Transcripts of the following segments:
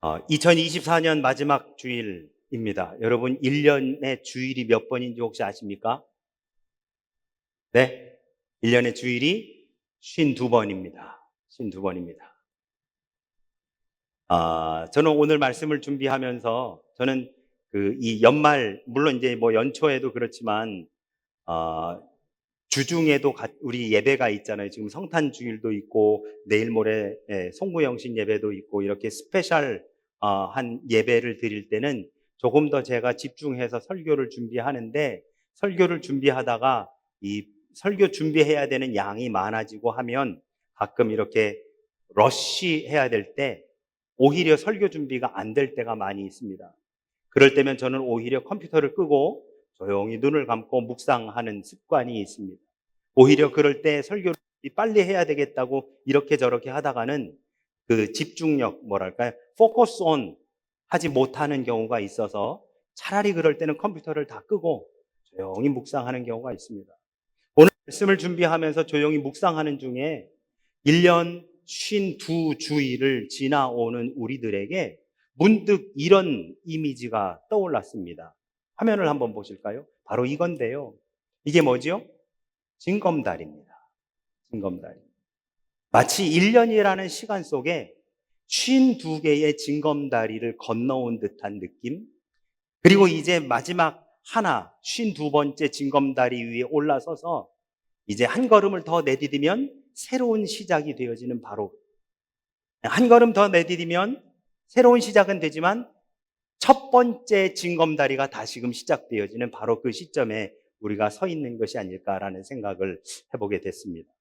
2024년 마지막 주일입니다. 여러분, 1년의 주일이 몇 번인지 혹시 아십니까? 네? 1년의 주일이 52번입니다. 52번입니다. 저는 오늘 말씀을 준비하면서 저는 이 연말, 물론 이제 뭐 연초에도 그렇지만, 주중에도 우리 예배가 있잖아요. 지금 성탄 주일도 있고, 내일 모레 송구영신 예배도 있고, 이렇게 스페셜 한 예배를 드릴 때는 조금 더 제가 집중해서 설교를 준비하는데, 설교를 준비하다가 이 설교 준비해야 되는 양이 많아지고 하면 가끔 이렇게 러쉬 해야 될 때 오히려 설교 준비가 안 될 때가 많이 있습니다. 그럴 때면 저는 오히려 컴퓨터를 끄고 조용히 눈을 감고 묵상하는 습관이 있습니다. 오히려 그럴 때 설교를 빨리 해야 되겠다고 이렇게 저렇게 하다가는 그 집중력, 뭐랄까요, 포커스 온 하지 못하는 경우가 있어서 차라리 그럴 때는 컴퓨터를 다 끄고 조용히 묵상하는 경우가 있습니다. 오늘 말씀을 준비하면서 조용히 묵상하는 중에 1년 52주일을 지나오는 우리들에게 문득 이런 이미지가 떠올랐습니다. 화면을 한번 보실까요? 바로 이건데요. 이게 뭐죠? 징검다리입니다. 징검다리. 마치 1년이라는 시간 속에 52개의 징검다리를 건너온 듯한 느낌. 그리고 이제 마지막 하나, 52번째 징검다리 위에 올라서서 이제 한 걸음을 더 내디디면 새로운 시작이 되어지는, 바로 한 걸음 더 내디디면 새로운 시작은 되지만 첫 번째 징검다리가 다시금 시작되어지는 바로 그 시점에 우리가 서 있는 것이 아닐까라는 생각을 해보게 됐습니다.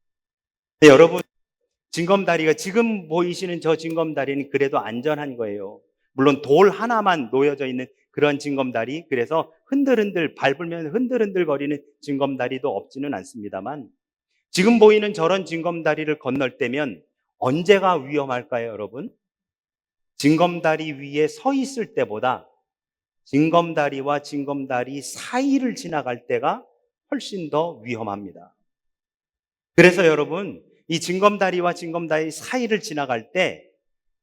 네, 여러분, 징검다리가 지금 보이시는 저 징검다리는 그래도 안전한 거예요. 물론 돌 하나만 놓여져 있는 그런 징검다리, 그래서 흔들흔들 밟으면 흔들흔들 거리는 징검다리도 없지는 않습니다만, 지금 보이는 저런 징검다리를 건널 때면 언제가 위험할까요, 여러분? 징검다리 위에 서 있을 때보다 징검다리와 징검다리 사이를 지나갈 때가 훨씬 더 위험합니다. 그래서 여러분, 이 징검다리와 징검다리 사이를 지나갈 때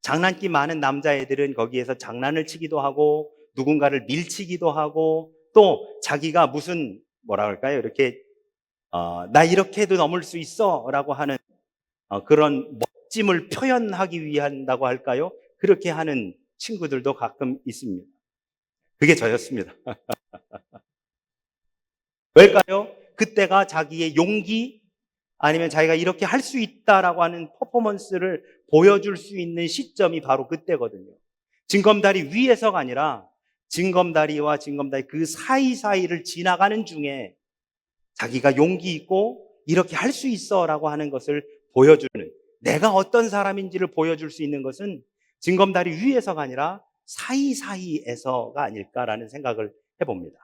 장난기 많은 남자애들은 거기에서 장난을 치기도 하고 누군가를 밀치기도 하고 또 자기가 무슨 뭐라 그럴까요? 이렇게 나 이렇게 해도 넘을 수 있어 라고 하는 그런 멋짐을 표현하기 위한다고 할까요? 그렇게 하는 친구들도 가끔 있습니다. 그게 저였습니다. 왜일까요? 그때가 자기의 용기, 아니면 자기가 이렇게 할 수 있다라고 하는 퍼포먼스를 보여줄 수 있는 시점이 바로 그때거든요. 징검다리 위에서가 아니라 징검다리와 징검다리 그 사이사이를 지나가는 중에 자기가 용기 있고 이렇게 할 수 있어 라고 하는 것을 보여주는, 내가 어떤 사람인지를 보여줄 수 있는 것은 징검다리 위에서가 아니라 사이사이에서가 아닐까라는 생각을 해봅니다.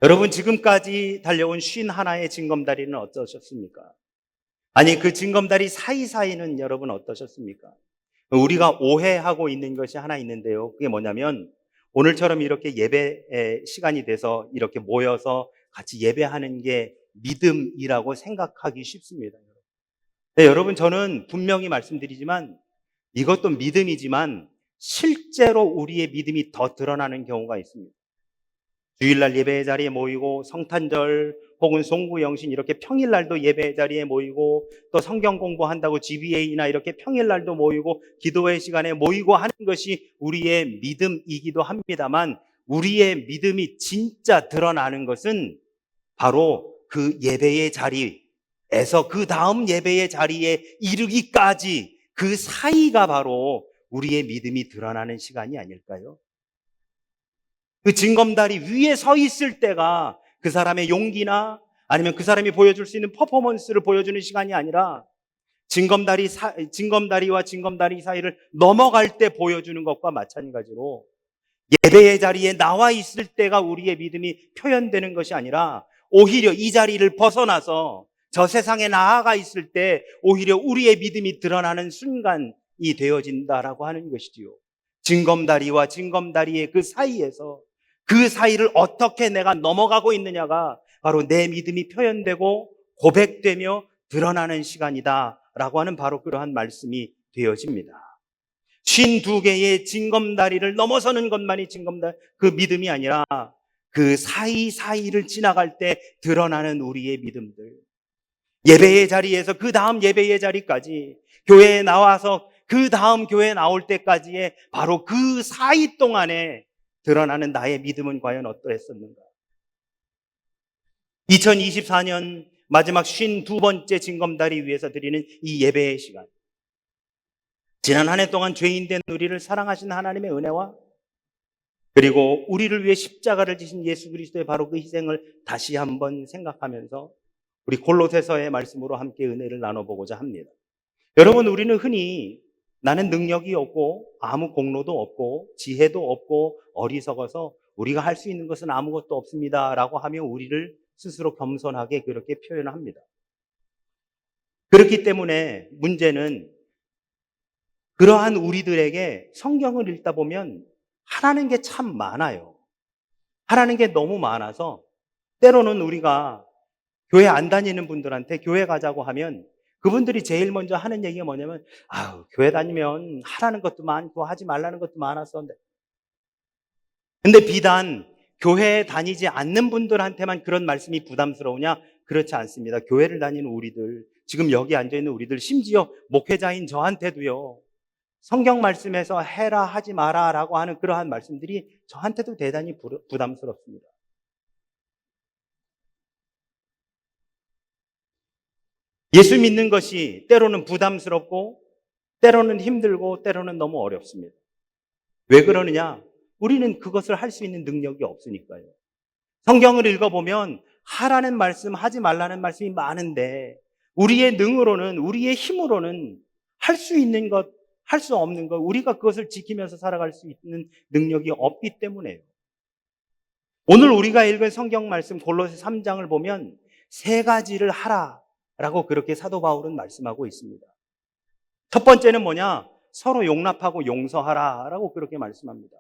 여러분, 지금까지 달려온 51의 징검다리는 어떠셨습니까? 아니, 그 징검다리 사이사이는 여러분 어떠셨습니까? 우리가 오해하고 있는 것이 하나 있는데요. 그게 뭐냐면 오늘처럼 이렇게 예배 시간이 돼서 이렇게 모여서 같이 예배하는 게 믿음이라고 생각하기 쉽습니다. 네, 여러분, 저는 분명히 말씀드리지만 이것도 믿음이지만 실제로 우리의 믿음이 더 드러나는 경우가 있습니다. 주일날 예배 자리에 모이고 성탄절 혹은 송구영신 이렇게 평일날도 예배 자리에 모이고 또 성경 공부한다고 GBA나 이렇게 평일날도 모이고 기도회 시간에 모이고 하는 것이 우리의 믿음이기도 합니다만, 우리의 믿음이 진짜 드러나는 것은 바로 그 예배의 자리에서 그 다음 예배의 자리에 이르기까지 그 사이가 바로 우리의 믿음이 드러나는 시간이 아닐까요? 그 징검다리 위에 서 있을 때가 그 사람의 용기나 아니면 그 사람이 보여줄 수 있는 퍼포먼스를 보여주는 시간이 아니라 징검다리와 징검다리 사이를 넘어갈 때 보여주는 것과 마찬가지로 예배의 자리에 나와 있을 때가 우리의 믿음이 표현되는 것이 아니라 오히려 이 자리를 벗어나서 저 세상에 나아가 있을 때 오히려 우리의 믿음이 드러나는 순간이 되어진다라고 하는 것이지요. 징검다리와 징검다리의 그 사이에서 그 사이를 어떻게 내가 넘어가고 있느냐가 바로 내 믿음이 표현되고 고백되며 드러나는 시간이다라고 하는 바로 그러한 말씀이 되어집니다. 52개의 징검다리를 넘어서는 것만이 그 믿음이 아니라 그 사이사이를 지나갈 때 드러나는 우리의 믿음들. 예배의 자리에서 그 다음 예배의 자리까지, 교회에 나와서 그 다음 교회에 나올 때까지의 바로 그 사이 동안에 드러나는 나의 믿음은 과연 어떠했었는가? 2024년 마지막 52번째 징검다리 위에서 드리는 이 예배의 시간. 지난 한 해 동안 죄인된 우리를 사랑하신 하나님의 은혜와 그리고 우리를 위해 십자가를 지신 예수 그리스도의 바로 그 희생을 다시 한번 생각하면서 우리 골로새서의 말씀으로 함께 은혜를 나눠보고자 합니다. 여러분, 우리는 흔히 나는 능력이 없고 아무 공로도 없고 지혜도 없고 어리석어서 우리가 할 수 있는 것은 아무것도 없습니다 라고 하며 우리를 스스로 겸손하게 그렇게 표현합니다. 그렇기 때문에 문제는 그러한 우리들에게 성경을 읽다 보면 하라는 게 참 많아요. 하라는 게 너무 많아서 때로는 우리가 교회 안 다니는 분들한테 교회 가자고 하면 그분들이 제일 먼저 하는 얘기가 뭐냐면 교회 다니면 하라는 것도 많고 하지 말라는 것도 많았어. 근데 비단 교회에 다니지 않는 분들한테만 그런 말씀이 부담스러우냐? 그렇지 않습니다. 교회를 다니는 우리들, 지금 여기 앉아있는 우리들, 심지어 목회자인 저한테도요, 성경 말씀에서 해라 하지 마라 라고 하는 그러한 말씀들이 저한테도 대단히 부담스럽습니다. 예수 믿는 것이 때로는 부담스럽고 때로는 힘들고 때로는 너무 어렵습니다. 왜 그러느냐? 우리는 그것을 할 수 있는 능력이 없으니까요. 성경을 읽어보면 하라는 말씀, 하지 말라는 말씀이 많은데 우리의 능으로는, 우리의 힘으로는 할 수 있는 것, 할 수 없는 것, 우리가 그것을 지키면서 살아갈 수 있는 능력이 없기 때문에요. 오늘 우리가 읽은 성경 말씀 골로새 3장을 보면 세 가지를 하라라고 그렇게 사도 바울은 말씀하고 있습니다. 첫 번째는 뭐냐? 서로 용납하고 용서하라라고 그렇게 말씀합니다.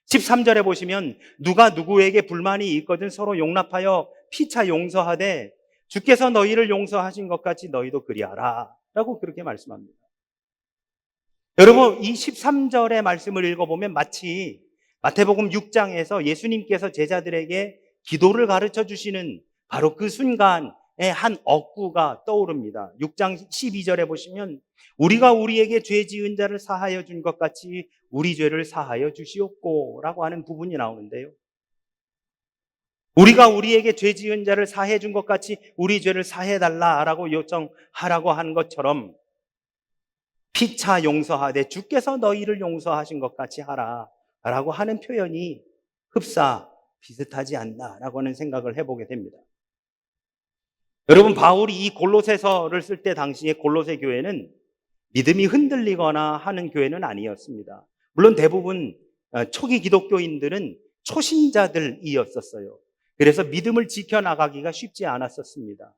13절에 보시면 누가 누구에게 불만이 있거든 서로 용납하여 피차 용서하되 주께서 너희를 용서하신 것 같이 너희도 그리하라 라고 그렇게 말씀합니다. 여러분, 이 13절의 말씀을 읽어보면 마치 마태복음 6장에서 예수님께서 제자들에게 기도를 가르쳐 주시는 바로 그 순간에 한 억구가 떠오릅니다. 6장 12절에 보시면 우리가 우리에게 죄 지은 자를 사하여 준 것 같이 우리 죄를 사하여 주시옵고 라고 하는 부분이 나오는데요. 우리가 우리에게 죄 지은 자를 사해 준 것 같이 우리 죄를 사해달라라고 요청하라고 하는 것처럼 피차 용서하되 주께서 너희를 용서하신 것 같이 하라라고 하는 표현이 흡사 비슷하지 않나라고 하는 생각을 해보게 됩니다. 여러분, 바울이 이 골로새서를 쓸 때 당시에 골로새 교회는 믿음이 흔들리거나 하는 교회는 아니었습니다. 물론 대부분 초기 기독교인들은 초신자들이었었어요. 그래서 믿음을 지켜나가기가 쉽지 않았었습니다.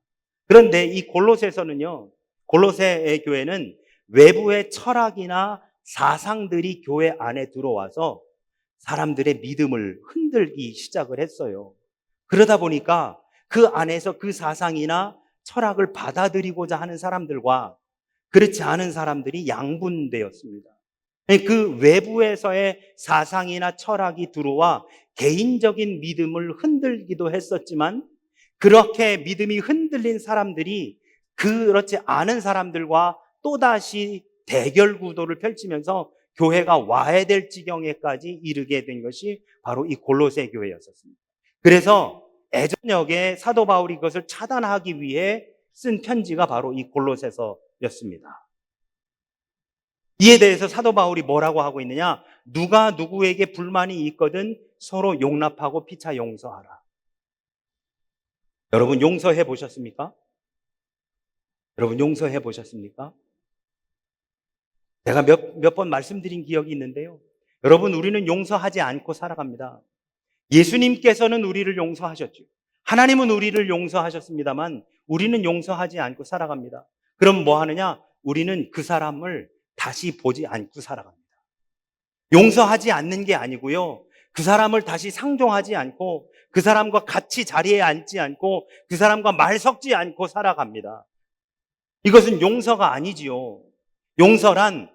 그런데 이 골로새서는요, 골로새의 교회는 외부의 철학이나 사상들이 교회 안에 들어와서 사람들의 믿음을 흔들기 시작을 했어요. 그러다 보니까 그 안에서 그 사상이나 철학을 받아들이고자 하는 사람들과 그렇지 않은 사람들이 양분되었습니다. 그 외부에서의 사상이나 철학이 들어와 개인적인 믿음을 흔들기도 했었지만 그렇게 믿음이 흔들린 사람들이 그렇지 않은 사람들과 또다시 대결 구도를 펼치면서 교회가 와해될 지경에까지 이르게 된 것이 바로 이 골로새 교회였었습니다. 그래서 애저녁에 사도 바울이 그것을 차단하기 위해 쓴 편지가 바로 이 골로새서였습니다. 이에 대해서 사도 바울이 뭐라고 하고 있느냐? 누가 누구에게 불만이 있거든 서로 용납하고 피차 용서하라. 여러분, 용서해 보셨습니까? 여러분, 용서해 보셨습니까? 제가 몇 번 말씀드린 기억이 있는데요. 여러분, 우리는 용서하지 않고 살아갑니다. 예수님께서는 우리를 용서하셨죠. 하나님은 우리를 용서하셨습니다만 우리는 용서하지 않고 살아갑니다. 그럼 뭐 하느냐? 우리는 그 사람을 다시 보지 않고 살아갑니다. 용서하지 않는 게 아니고요. 그 사람을 다시 상종하지 않고 그 사람과 같이 자리에 앉지 않고 그 사람과 말 섞지 않고 살아갑니다. 이것은 용서가 아니지요. 용서란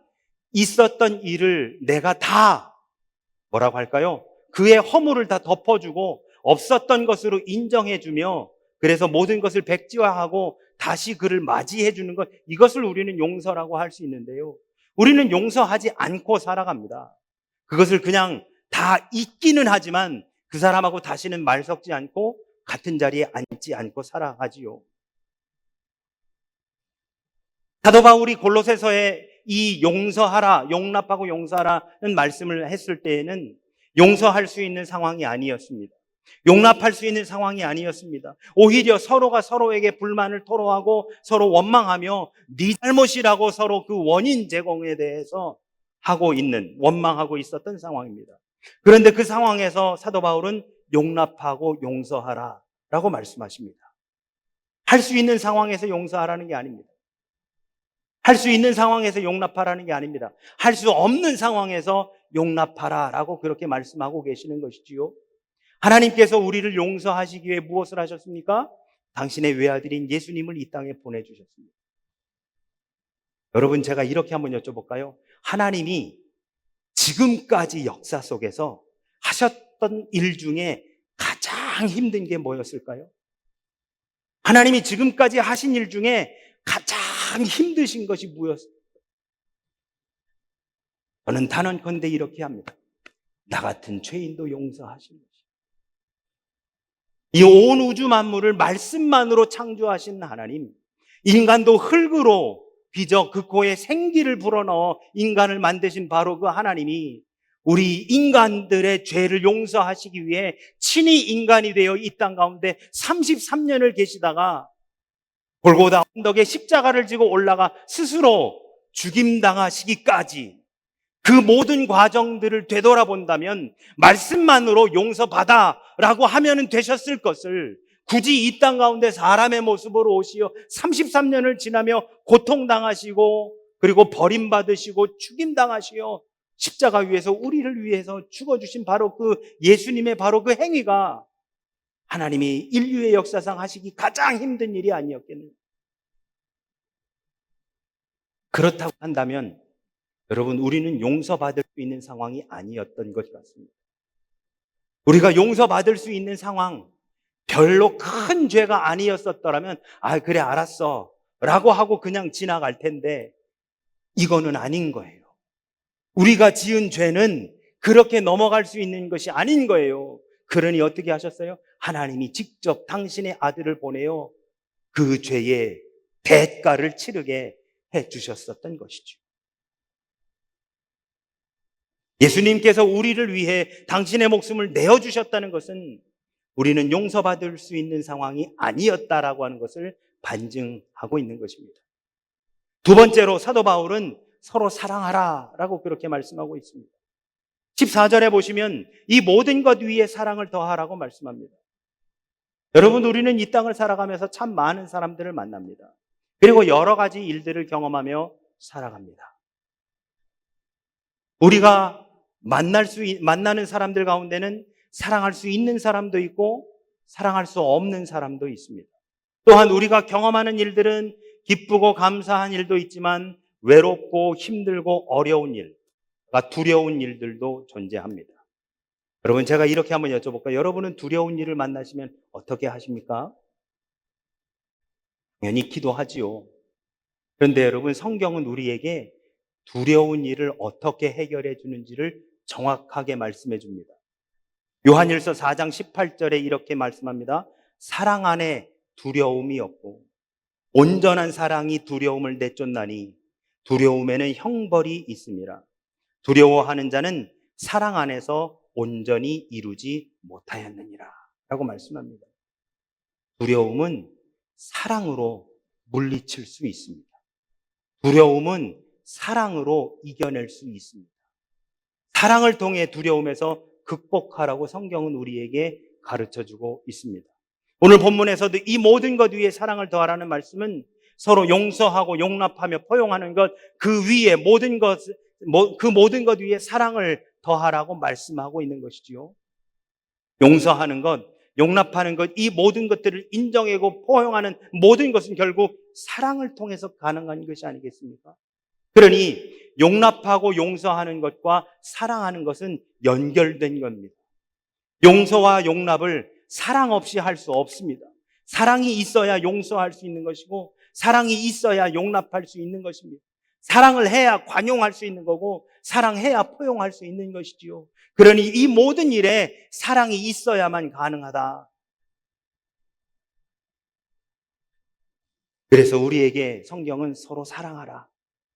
있었던 일을 내가 다 뭐라고 할까요? 그의 허물을 다 덮어주고 없었던 것으로 인정해주며 그래서 모든 것을 백지화하고 다시 그를 맞이해주는 것, 이것을 우리는 용서라고 할 수 있는데요. 우리는 용서하지 않고 살아갑니다. 그것을 그냥 다 잊기는 하지만 그 사람하고 다시는 말 섞지 않고 같은 자리에 앉지 않고 살아가지요. 사도 바울이 골로새서에 이 용서하라, 용납하고 용서하라는 말씀을 했을 때에는 용서할 수 있는 상황이 아니었습니다. 용납할 수 있는 상황이 아니었습니다. 오히려 서로가 서로에게 불만을 토로하고 서로 원망하며 네 잘못이라고 서로 그 원인 제공에 대해서 원망하고 있었던 상황입니다. 그런데 그 상황에서 사도 바울은 용납하고 용서하라라고 말씀하십니다. 할 수 있는 상황에서 용서하라는 게 아닙니다. 할 수 있는 상황에서 용납하라는 게 아닙니다. 할 수 없는 상황에서 용납하라라고 그렇게 말씀하고 계시는 것이지요. 하나님께서 우리를 용서하시기 위해 무엇을 하셨습니까? 당신의 외아들인 예수님을 이 땅에 보내주셨습니다. 여러분, 제가 이렇게 한번 여쭤볼까요? 하나님이 지금까지 역사 속에서 하셨던 일 중에 가장 힘든 게 뭐였을까요? 하나님이 지금까지 하신 일 중에 가장 힘드신 것이 뭐였을까요? 저는 단언컨대 이렇게 합니다. 나 같은 죄인도 용서하신 것이. 이 온 우주 만물을 말씀만으로 창조하신 하나님, 인간도 흙으로 빚어 그 코에 생기를 불어넣어 인간을 만드신 바로 그 하나님이 우리 인간들의 죄를 용서하시기 위해 친히 인간이 되어 이 땅 가운데 33년을 계시다가 골고다 언덕에 십자가를 지고 올라가 스스로 죽임당하시기까지 그 모든 과정들을 되돌아본다면 말씀만으로 용서받아라고 하면 되셨을 것을 굳이 이 땅 가운데 사람의 모습으로 오시어 33년을 지나며 고통당하시고 그리고 버림받으시고 죽임당하시어 십자가 위에서 우리를 위해서 죽어주신 바로 그 예수님의 바로 그 행위가 하나님이 인류의 역사상 하시기 가장 힘든 일이 아니었겠느냐. 그렇다고 한다면 여러분, 우리는 용서받을 수 있는 상황이 아니었던 것 같습니다. 우리가 용서받을 수 있는 상황, 별로 큰 죄가 아니었었더라면 그래 알았어 라고 하고 그냥 지나갈 텐데 이거는 아닌 거예요. 우리가 지은 죄는 그렇게 넘어갈 수 있는 것이 아닌 거예요. 그러니 어떻게 하셨어요? 하나님이 직접 당신의 아들을 보내어 그 죄의 대가를 치르게 해주셨었던 것이죠. 예수님께서 우리를 위해 당신의 목숨을 내어주셨다는 것은 우리는 용서받을 수 있는 상황이 아니었다라고 하는 것을 반증하고 있는 것입니다. 두 번째로 사도 바울은 서로 사랑하라라고 그렇게 말씀하고 있습니다. 14절에 보시면 이 모든 것 위에 사랑을 더하라고 말씀합니다. 여러분, 우리는 이 땅을 살아가면서 참 많은 사람들을 만납니다. 그리고 여러 가지 일들을 경험하며 살아갑니다. 우리가 만나는 사람들 가운데는 사랑할 수 있는 사람도 있고 사랑할 수 없는 사람도 있습니다. 또한 우리가 경험하는 일들은 기쁘고 감사한 일도 있지만 외롭고 힘들고 어려운 일, 두려운 일들도 존재합니다. 여러분, 제가 이렇게 한번 여쭤볼까요? 여러분은 두려운 일을 만나시면 어떻게 하십니까? 당연히 기도하지요. 그런데 여러분, 성경은 우리에게 두려운 일을 어떻게 해결해 주는지를 정확하게 말씀해 줍니다. 요한일서 4장 18절에 이렇게 말씀합니다. 사랑 안에 두려움이 없고 온전한 사랑이 두려움을 내쫓나니 두려움에는 형벌이 있음이라. 두려워하는 자는 사랑 안에서 온전히 이루지 못하였느니라 라고 말씀합니다. 두려움은 사랑으로 물리칠 수 있습니다. 두려움은 사랑으로 이겨낼 수 있습니다. 사랑을 통해 두려움에서 극복하라고 성경은 우리에게 가르쳐주고 있습니다. 오늘 본문에서도 이 모든 것 위에 사랑을 더하라는 말씀은 서로 용서하고 용납하며 포용하는 것, 그 위에 그 모든 것 위에 사랑을 더하라고 말씀하고 있는 것이지요. 용서하는 것, 용납하는 것, 이 모든 것들을 인정하고 포용하는 모든 것은 결국 사랑을 통해서 가능한 것이 아니겠습니까? 그러니 용납하고 용서하는 것과 사랑하는 것은 연결된 겁니다. 용서와 용납을 사랑 없이 할 수 없습니다. 사랑이 있어야 용서할 수 있는 것이고 사랑이 있어야 용납할 수 있는 것입니다. 사랑을 해야 관용할 수 있는 거고 사랑해야 포용할 수 있는 것이지요. 그러니 이 모든 일에 사랑이 있어야만 가능하다. 그래서 우리에게 성경은 서로 사랑하라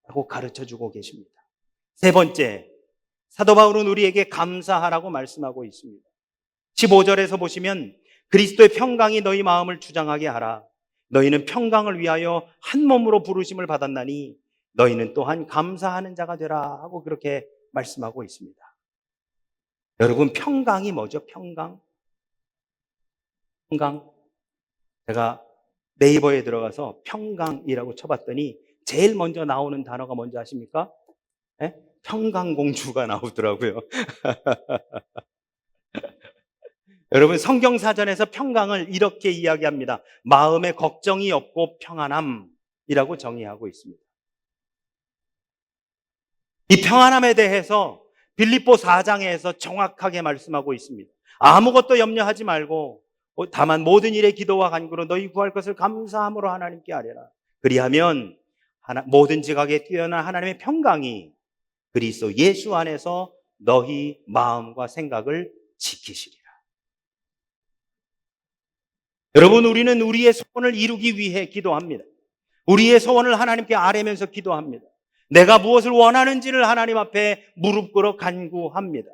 라고 가르쳐주고 계십니다. 세 번째, 사도 바울은 우리에게 감사하라고 말씀하고 있습니다. 15절에서 보시면 그리스도의 평강이 너희 마음을 주장하게 하라. 너희는 평강을 위하여 한 몸으로 부르심을 받았나니 너희는 또한 감사하는 자가 되라 하고 그렇게 말씀하고 있습니다. 여러분, 평강이 뭐죠? 평강? 제가 네이버에 들어가서 평강이라고 쳐봤더니 제일 먼저 나오는 단어가 뭔지 아십니까? 네? 평강공주가 나오더라고요. 여러분, 성경사전에서 평강을 이렇게 이야기합니다. 마음에 걱정이 없고 평안함이라고 정의하고 있습니다. 이 평안함에 대해서 빌립보 4장에서 정확하게 말씀하고 있습니다. 아무것도 염려하지 말고 다만 모든 일에 기도와 간구로 너희 구할 것을 감사함으로 하나님께 아뢰라. 그리하면 모든 지각에 뛰어난 하나님의 평강이 그리스도 예수 안에서 너희 마음과 생각을 지키시리라. 여러분, 우리는 우리의 소원을 이루기 위해 기도합니다. 우리의 소원을 하나님께 아뢰면서 기도합니다. 내가 무엇을 원하는지를 하나님 앞에 무릎 꿇어 간구합니다.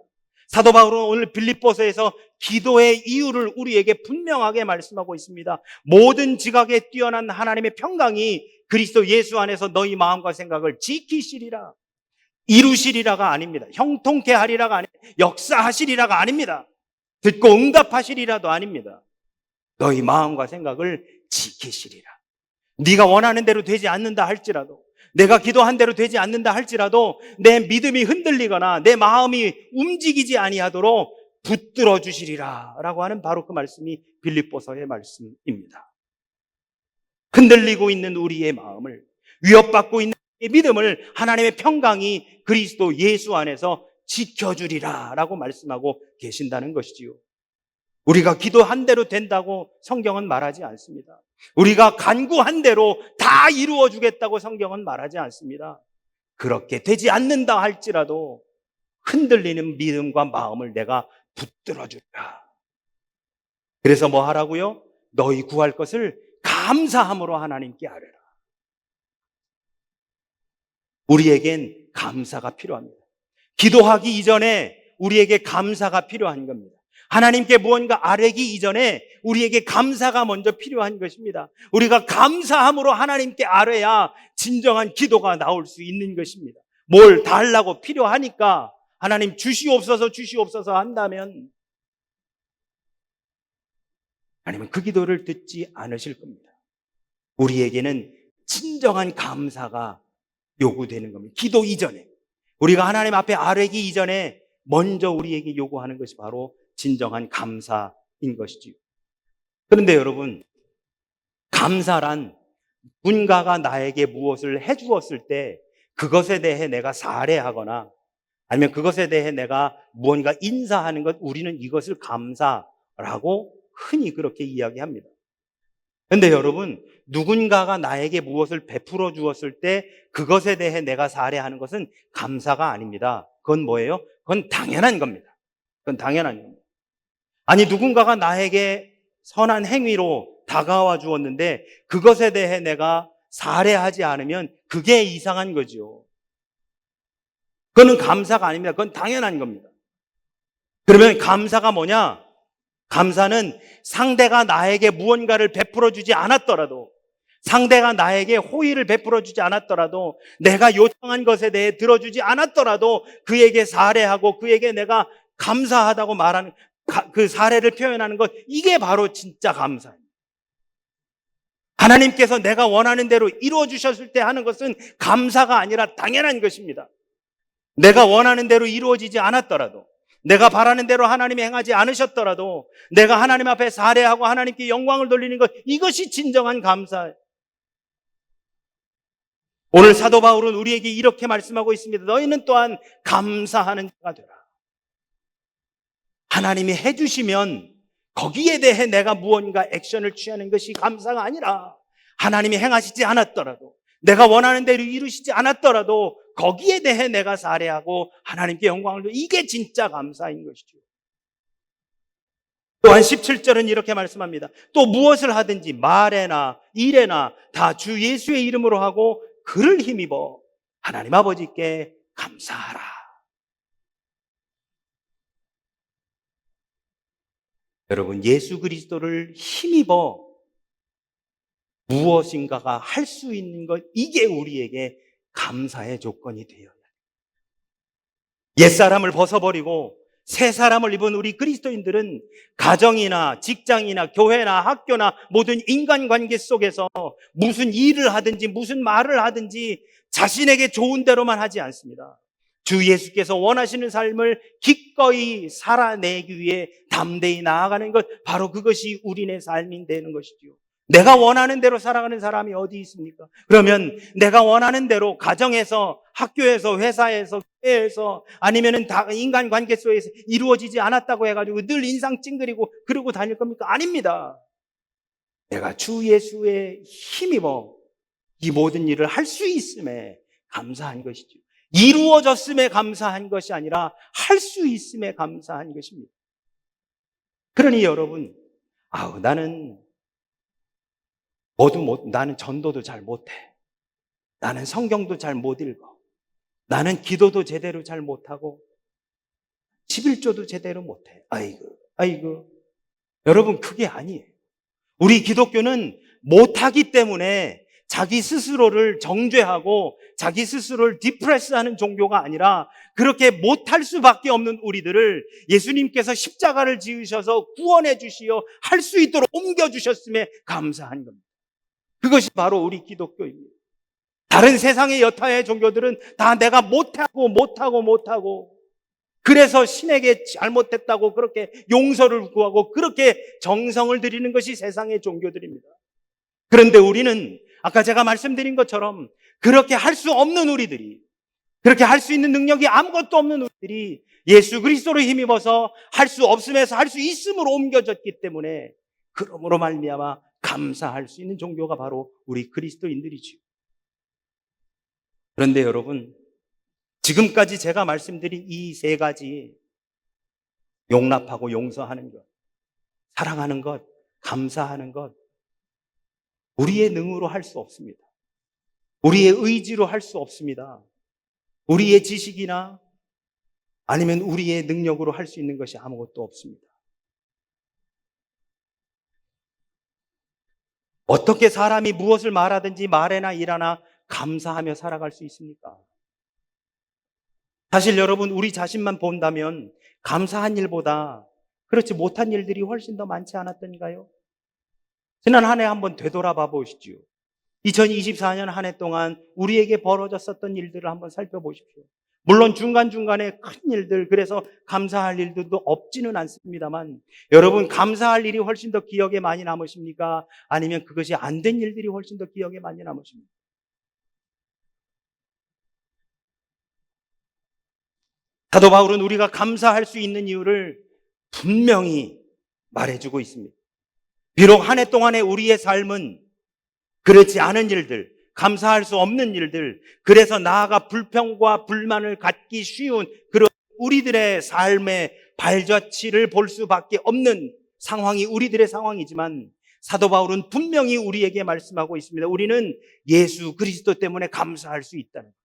사도 바울은 오늘 빌립보서에서 기도의 이유를 우리에게 분명하게 말씀하고 있습니다. 모든 지각에 뛰어난 하나님의 평강이 그리스도 예수 안에서 너희 마음과 생각을 지키시리라. 이루시리라가 아닙니다. 형통케 하리라가 아닙니다. 역사하시리라가 아닙니다. 듣고 응답하시리라도 아닙니다. 너희 마음과 생각을 지키시리라. 네가 원하는 대로 되지 않는다 할지라도, 내가 기도한 대로 되지 않는다 할지라도 내 믿음이 흔들리거나 내 마음이 움직이지 아니하도록 붙들어 주시리라 라고 하는 바로 그 말씀이 빌립보서의 말씀입니다. 흔들리고 있는 우리의 마음을, 위협받고 있는 우리의 믿음을 하나님의 평강이 그리스도 예수 안에서 지켜주리라 라고 말씀하고 계신다는 것이지요. 우리가 기도한 대로 된다고 성경은 말하지 않습니다. 우리가 간구한 대로 다 이루어 주겠다고 성경은 말하지 않습니다. 그렇게 되지 않는다 할지라도 흔들리는 믿음과 마음을 내가 붙들어 주리라. 그래서 뭐 하라고요? 너희 구할 것을 감사함으로 하나님께 아뢰라. 우리에겐 감사가 필요합니다. 기도하기 이전에 우리에게 감사가 필요한 겁니다. 하나님께 무언가 아뢰기 이전에 우리에게 감사가 먼저 필요한 것입니다. 우리가 감사함으로 하나님께 아뢰야 진정한 기도가 나올 수 있는 것입니다. 뭘 달라고 필요하니까 하나님 주시옵소서 주시옵소서 한다면 하나님은 그 기도를 듣지 않으실 겁니다. 우리에게는 진정한 감사가 요구되는 겁니다. 기도 이전에, 우리가 하나님 앞에 아뢰기 이전에 먼저 우리에게 요구하는 것이 바로 진정한 감사인 것이지요. 그런데 여러분, 감사란 누군가가 나에게 무엇을 해주었을 때 그것에 대해 내가 사례하거나 아니면 그것에 대해 내가 무언가 인사하는 것, 우리는 이것을 감사라고 흔히 그렇게 이야기합니다. 그런데 여러분, 누군가가 나에게 무엇을 베풀어 주었을 때 그것에 대해 내가 사례하는 것은 감사가 아닙니다. 그건 뭐예요? 그건 당연한 겁니다. 그건 당연한 겁니다. 아니, 누군가가 나에게 선한 행위로 다가와 주었는데 그것에 대해 내가 사례하지 않으면 그게 이상한 거죠. 그거는 감사가 아닙니다. 그건 당연한 겁니다. 그러면 감사가 뭐냐? 감사는 상대가 나에게 무언가를 베풀어 주지 않았더라도, 상대가 나에게 호의를 베풀어 주지 않았더라도, 내가 요청한 것에 대해 들어주지 않았더라도 그에게 사례하고 그에게 내가 감사하다고 말하는 그 사례를 표현하는 것, 이게 바로 진짜 감사입니다. 하나님께서 내가 원하는 대로 이루어 주셨을 때 하는 것은 감사가 아니라 당연한 것입니다. 내가 원하는 대로 이루어지지 않았더라도, 내가 바라는 대로 하나님이 행하지 않으셨더라도 내가 하나님 앞에 사례하고 하나님께 영광을 돌리는 것, 이것이 진정한 감사예요. 오늘 사도 바울은 우리에게 이렇게 말씀하고 있습니다. 너희는 또한 감사하는 자가 되라. 하나님이 해주시면 거기에 대해 내가 무언가 액션을 취하는 것이 감사가 아니라, 하나님이 행하시지 않았더라도, 내가 원하는 대로 이루시지 않았더라도 거기에 대해 내가 살해하고 하나님께 영광을 주고, 이게 진짜 감사인 것이죠. 또한 17절은 이렇게 말씀합니다. 또 무엇을 하든지 말에나 일에나 다 주 예수의 이름으로 하고 그를 힘입어 하나님 아버지께 감사하라. 여러분, 예수 그리스도를 힘입어 무엇인가가 할 수 있는 것, 이게 우리에게 감사의 조건이 되어야 해요. 옛사람을 벗어버리고 새 사람을 입은 우리 그리스도인들은 가정이나 직장이나 교회나 학교나 모든 인간관계 속에서 무슨 일을 하든지 무슨 말을 하든지 자신에게 좋은 대로만 하지 않습니다. 주 예수께서 원하시는 삶을 기꺼이 살아내기 위해 담대히 나아가는 것, 바로 그것이 우리네 삶이 되는 것이지요. 내가 원하는 대로 살아가는 사람이 어디 있습니까? 그러면 내가 원하는 대로 가정에서, 학교에서, 회사에서, 교회에서, 아니면은 다 인간관계 속에서 이루어지지 않았다고 해가지고 늘 인상 찡그리고 그러고 다닐 겁니까? 아닙니다. 내가 주 예수의 힘입어 이 모든 일을 할 수 있음에 감사한 것이죠. 이루어졌음에 감사한 것이 아니라 할 수 있음에 감사한 것입니다. 그러니 여러분, 나는 전도도 잘 못해. 나는 성경도 잘 못 읽어. 나는 기도도 제대로 잘 못하고 11조도 제대로 못해. 아이고. 여러분, 그게 아니에요. 우리 기독교는 못하기 때문에 자기 스스로를 정죄하고 자기 스스로를 디프레스하는 종교가 아니라, 그렇게 못할 수밖에 없는 우리들을 예수님께서 십자가를 지으셔서 구원해 주시어 할 수 있도록 옮겨주셨음에 감사한 겁니다. 그것이 바로 우리 기독교입니다. 다른 세상의 여타의 종교들은 다 내가 못하고 그래서 신에게 잘못했다고 그렇게 용서를 구하고 그렇게 정성을 들이는 것이 세상의 종교들입니다. 그런데 우리는 아까 제가 말씀드린 것처럼 그렇게 할 수 없는 우리들이, 그렇게 할 수 있는 능력이 아무것도 없는 우리들이 예수 그리스도를 힘입어서 할 수 없음에서 할 수 있음으로 옮겨졌기 때문에, 그러므로 말미암아 감사할 수 있는 종교가 바로 우리 그리스도인들이죠. 그런데 여러분, 지금까지 제가 말씀드린 이 세 가지, 용납하고 용서하는 것, 사랑하는 것, 감사하는 것, 우리의 능으로 할 수 없습니다. 우리의 의지로 할 수 없습니다. 우리의 지식이나 아니면 우리의 능력으로 할 수 있는 것이 아무것도 없습니다. 어떻게 사람이 무엇을 말하든지 말에나 일하나 감사하며 살아갈 수 있습니까? 사실 여러분, 우리 자신만 본다면 감사한 일보다 그렇지 못한 일들이 훨씬 더 많지 않았던가요? 지난 한 해 한번 되돌아봐 보시죠. 2024년 한 해 동안 우리에게 벌어졌었던 일들을 한번 살펴보십시오. 물론 중간중간에 큰 일들, 그래서 감사할 일들도 없지는 않습니다만, 여러분, 감사할 일이 훨씬 더 기억에 많이 남으십니까? 아니면 그것이 안 된 일들이 훨씬 더 기억에 많이 남으십니까? 사도 바울은 우리가 감사할 수 있는 이유를 분명히 말해주고 있습니다. 비록 한 해 동안의 우리의 삶은 그렇지 않은 일들, 감사할 수 없는 일들, 그래서 나아가 불평과 불만을 갖기 쉬운 그런 우리들의 삶의 발자취를 볼 수밖에 없는 상황이 우리들의 상황이지만, 사도 바울은 분명히 우리에게 말씀하고 있습니다. 우리는 예수 그리스도 때문에 감사할 수 있다는 거예요.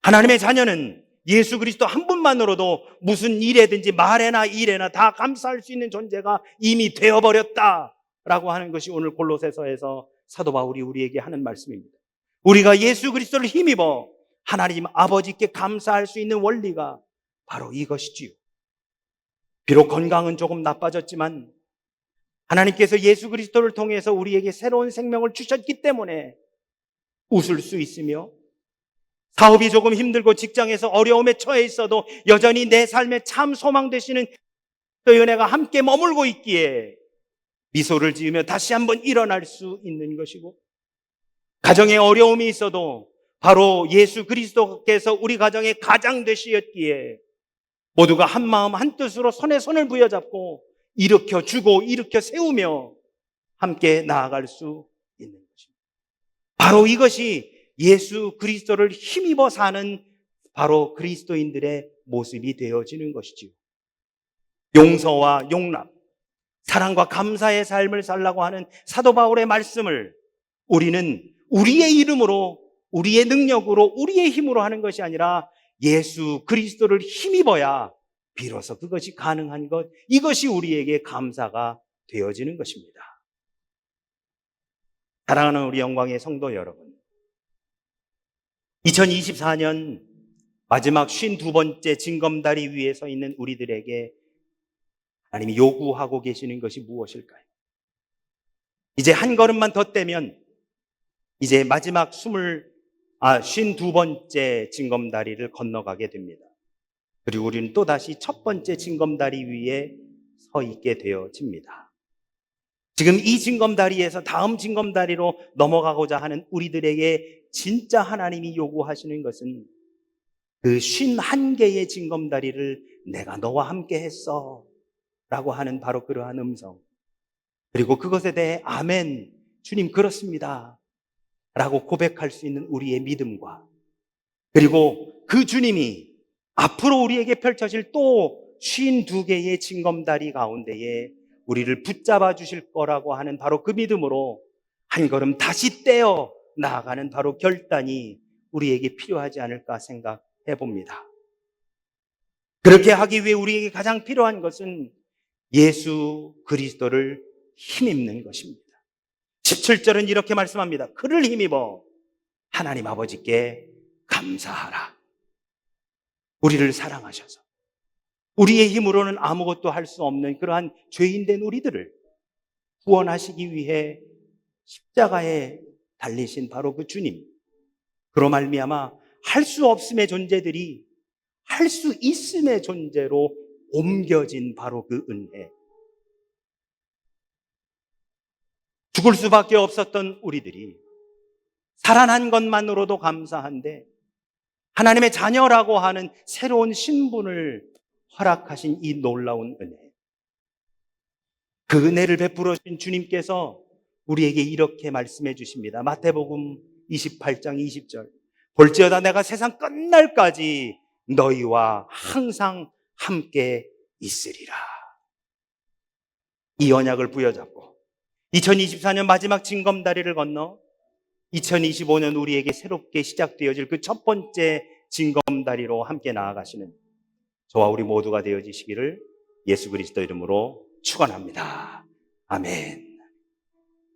하나님의 자녀는 예수 그리스도 한 분만으로도 무슨 일에든지 말에나 일에나 다 감사할 수 있는 존재가 이미 되어버렸다라고 하는 것이 오늘 골로새서에서 사도 바울이 우리에게 하는 말씀입니다. 우리가 예수 그리스도를 힘입어 하나님 아버지께 감사할 수 있는 원리가 바로 이것이지요. 비록 건강은 조금 나빠졌지만 하나님께서 예수 그리스도를 통해서 우리에게 새로운 생명을 주셨기 때문에 웃을 수 있으며, 사업이 조금 힘들고 직장에서 어려움에 처해 있어도 여전히 내 삶에 참 소망 되시는 그 은혜가 함께 머물고 있기에 미소를 지으며 다시 한번 일어날 수 있는 것이고, 가정에 어려움이 있어도 바로 예수 그리스도께서 우리 가정의 가장 되시었기에 모두가 한 마음 한 뜻으로 손에 손을 부여잡고 일으켜 주고 일으켜 세우며 함께 나아갈 수 있는 것입니다. 바로 이것이 예수 그리스도를 힘입어 사는 바로 그리스도인들의 모습이 되어지는 것이지요. 용서와 용납, 사랑과 감사의 삶을 살라고 하는 사도 바울의 말씀을 우리는 우리의 이름으로, 우리의 능력으로, 우리의 힘으로 하는 것이 아니라 예수 그리스도를 힘입어야 비로소 그것이 가능한 것, 이것이 우리에게 감사가 되어지는 것입니다. 사랑하는 우리 영광의 성도 여러분, 2024년 마지막 52번째 징검다리 위에 서 있는 우리들에게 하나님이 요구하고 계시는 것이 무엇일까요? 이제 한 걸음만 더 떼면 이제 마지막 52번째 징검다리를 건너가게 됩니다. 그리고 우리는 또다시 첫 번째 징검다리 위에 서 있게 되어집니다. 지금 이 징검다리에서 다음 징검다리로 넘어가고자 하는 우리들에게 진짜 하나님이 요구하시는 것은 그 51개의 징검다리를 내가 너와 함께 했어 라고 하는 바로 그러한 음성, 그리고 그것에 대해 아멘, 주님 그렇습니다 라고 고백할 수 있는 우리의 믿음과, 그리고 그 주님이 앞으로 우리에게 펼쳐질 또 52개의 징검다리 가운데에 우리를 붙잡아 주실 거라고 하는 바로 그 믿음으로 한 걸음 다시 떼어 나아가는 바로 결단이 우리에게 필요하지 않을까 생각해 봅니다. 그렇게 하기 위해 우리에게 가장 필요한 것은 예수 그리스도를 힘입는 것입니다. 17절은 이렇게 말씀합니다. 그를 힘입어 하나님 아버지께 감사하라. 우리를 사랑하셔서 우리의 힘으로는 아무것도 할 수 없는 그러한 죄인된 우리들을 구원하시기 위해 십자가에 달리신 바로 그 주님, 그로 말미암아 할 수 없음의 존재들이 할 수 있음의 존재로 옮겨진 바로 그 은혜, 죽을 수밖에 없었던 우리들이 살아난 것만으로도 감사한데 하나님의 자녀라고 하는 새로운 신분을 허락하신 이 놀라운 은혜, 그 은혜를 베풀어 주신 주님께서 우리에게 이렇게 말씀해 주십니다. 마태복음 28장 20절, 볼지어다 내가 세상 끝날까지 너희와 항상 함께 있으리라. 이 언약을 부여잡고 2024년 마지막 징검다리를 건너 2025년 우리에게 새롭게 시작되어질 그 첫 번째 징검다리로 함께 나아가시는 저와 우리 모두가 되어지시기를 예수 그리스도 이름으로 축원합니다. 아멘.